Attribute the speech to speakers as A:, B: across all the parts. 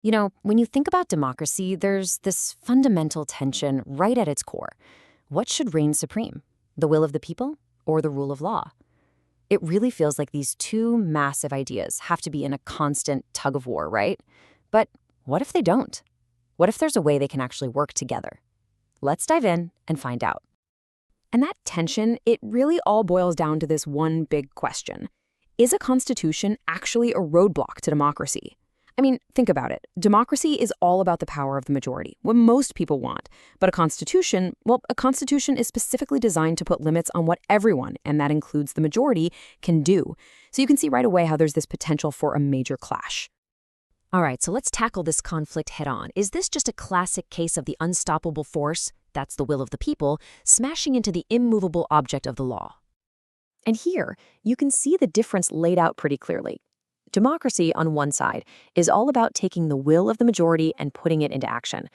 A: You know, when you think about democracy, there's this fundamental tension right at its core. What should reign supreme? The will of the people or the rule of law? It really feels like these two massive ideas have to be in a constant tug of war, right? But what if they don't? What if there's a way they can actually work together? Let's dive in and find out. And that tension, it really all boils down to this one big question. Is a constitution actually a roadblock to democracy? I mean, think about it. Democracy is all about the power of the majority, what most people want. But a constitution, well, a constitution is specifically designed to put limits on what everyone, and that includes the majority, can do. So you can see right away how there's this potential for a major clash. All right, so let's tackle this conflict head on. Is this just a classic case of the unstoppable force, that's the will of the people, smashing into the immovable object of the law? And here, you can see the difference laid out pretty clearly. Democracy, on one side, is all about taking the will of the majority and putting it into action.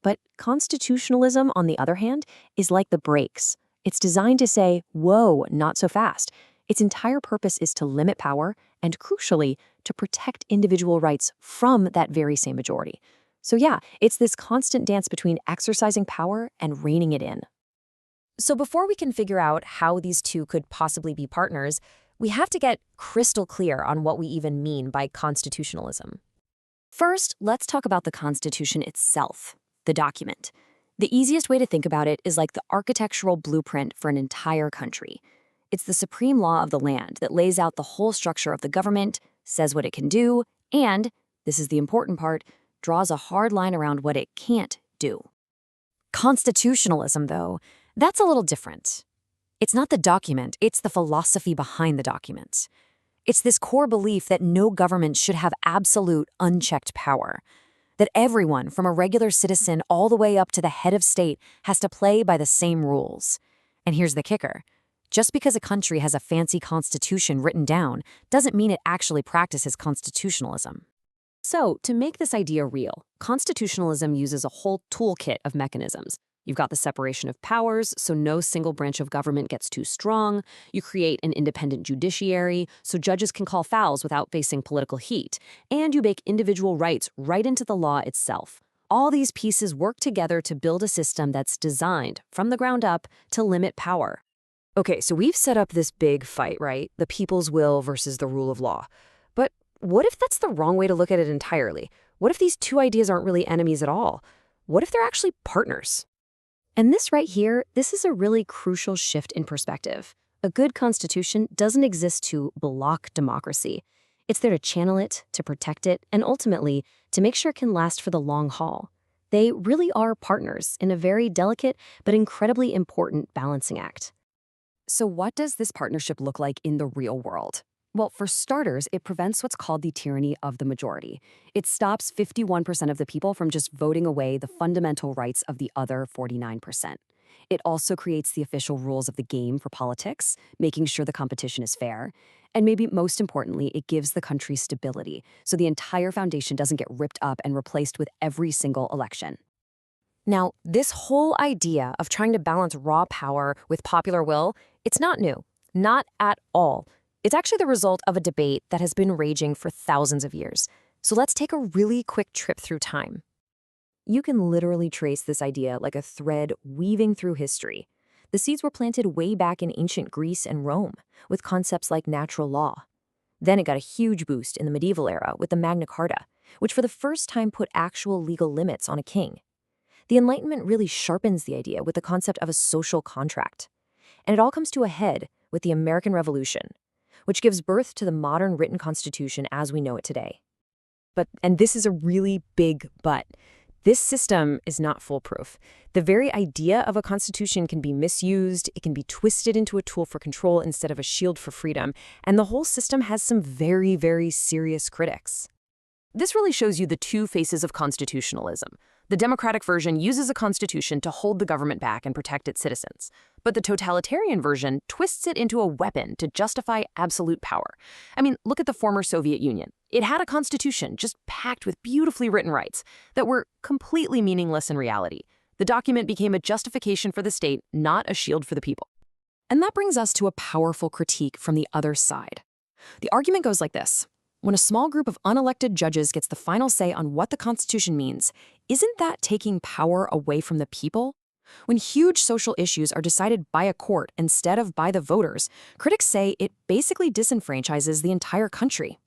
A: But constitutionalism, on the other hand, is like the brakes. It's designed to say, whoa, not so fast. Its entire purpose is to limit power and, crucially, to protect individual rights from that very same majority. So yeah, it's this constant dance between exercising power and reining it in. So before we can figure out how these two could possibly be partners, we have to get crystal clear on what we even mean by constitutionalism. First, let's talk about the Constitution itself, the document. The easiest way to think about it is like the architectural blueprint for an entire country. It's the supreme law of the land that lays out the whole structure of the government, says what it can do, and, this is the important part, draws a hard line around what it can't do. Constitutionalism, though, that's a little different. It's not the document, it's the philosophy behind the document. It's this core belief that no government should have absolute, unchecked power. That everyone, from a regular citizen all the way up to the head of state, has to play by the same rules. And here's the kicker. Just because a country has a fancy constitution written down doesn't mean it actually practices constitutionalism. So, to make this idea real, constitutionalism uses a whole toolkit of mechanisms. You've got the separation of powers, so no single branch of government gets too strong. You create an independent judiciary, so judges can call fouls without facing political heat. And you bake individual rights right into the law itself. All these pieces work together to build a system that's designed, from the ground up, to limit power. Okay, so we've set up this big fight, right? The people's will versus the rule of law. But what if that's the wrong way to look at it entirely? What if these two ideas aren't really enemies at all? What if they're actually partners? And this right here, this is a really crucial shift in perspective. A good constitution doesn't exist to block democracy. It's there to channel it, to protect it, and ultimately, to make sure it can last for the long haul. They really are partners in a very delicate but incredibly important balancing act. So what does this partnership look like in the real world? Well, for starters, it prevents what's called the tyranny of the majority. It stops 51% of the people from just voting away the fundamental rights of the other 49%. It also creates the official rules of the game for politics, making sure the competition is fair. And maybe most importantly, it gives the country stability, so the entire foundation doesn't get ripped up and replaced with every single election. Now, this whole idea of trying to balance raw power with popular will, it's not new. Not at all. It's actually the result of a debate that has been raging for thousands of years. So let's take a really quick trip through time. You can literally trace this idea like a thread weaving through history. The seeds were planted way back in ancient Greece and Rome, with concepts like natural law. Then it got a huge boost in the medieval era with the Magna Carta, which for the first time put actual legal limits on a king. The Enlightenment really sharpens the idea with the concept of a social contract. And it all comes to a head with the American Revolution, which gives birth to the modern written constitution as we know it today. And this is a really big but. This system is not foolproof. The very idea of a constitution can be misused, it can be twisted into a tool for control instead of a shield for freedom, and the whole system has some very, very serious critics. This really shows you the two faces of constitutionalism. The democratic version uses a constitution to hold the government back and protect its citizens. But the totalitarian version twists it into a weapon to justify absolute power. I mean, look at the former Soviet Union. It had a constitution just packed with beautifully written rights that were completely meaningless in reality. The document became a justification for the state, not a shield for the people. And that brings us to a powerful critique from the other side. The argument goes like this. When a small group of unelected judges gets the final say on what the Constitution means, isn't that taking power away from the people? When huge social issues are decided by a court instead of by the voters, critics say it basically disenfranchises the entire country.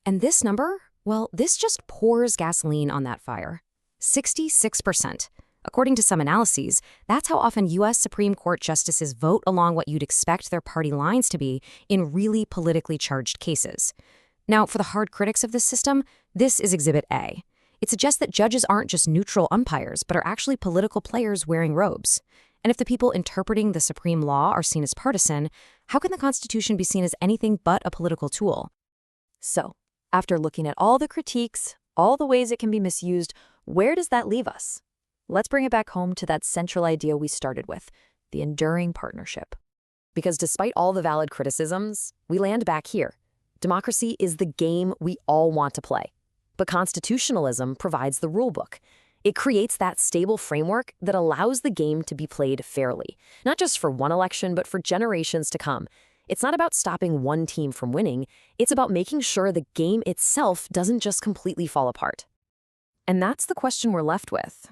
A: And this number? Well, this just pours gasoline on that fire. 66%. According to some analyses, that's how often U.S. Supreme Court justices vote along what you'd expect their party lines to be in really politically charged cases. Now, for the hard critics of this system, this is Exhibit A. It suggests that judges aren't just neutral umpires, but are actually political players wearing robes. And if the people interpreting the supreme law are seen as partisan, how can the Constitution be seen as anything but a political tool? So, after looking at all the critiques, all the ways it can be misused, where does that leave us? Let's bring it back home to that central idea we started with, the enduring partnership. Because despite all the valid criticisms, we land back here. Democracy is the game we all want to play. But constitutionalism provides the rulebook. It creates that stable framework that allows the game to be played fairly, not just for one election, but for generations to come. It's not about stopping one team from winning. It's about making sure the game itself doesn't just completely fall apart. And that's the question we're left with.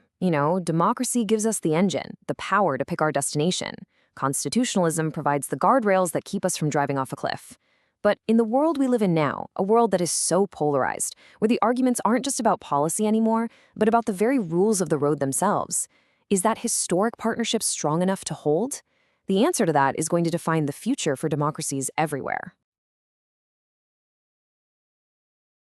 A: Democracy gives us the engine, the power to pick our destination. Constitutionalism provides the guardrails that keep us from driving off a cliff. But in the world we live in now, a world that is so polarized, where the arguments aren't just about policy anymore, but about the very rules of the road themselves, is that historic partnership strong enough to hold? The answer to that is going to define the future for democracies everywhere.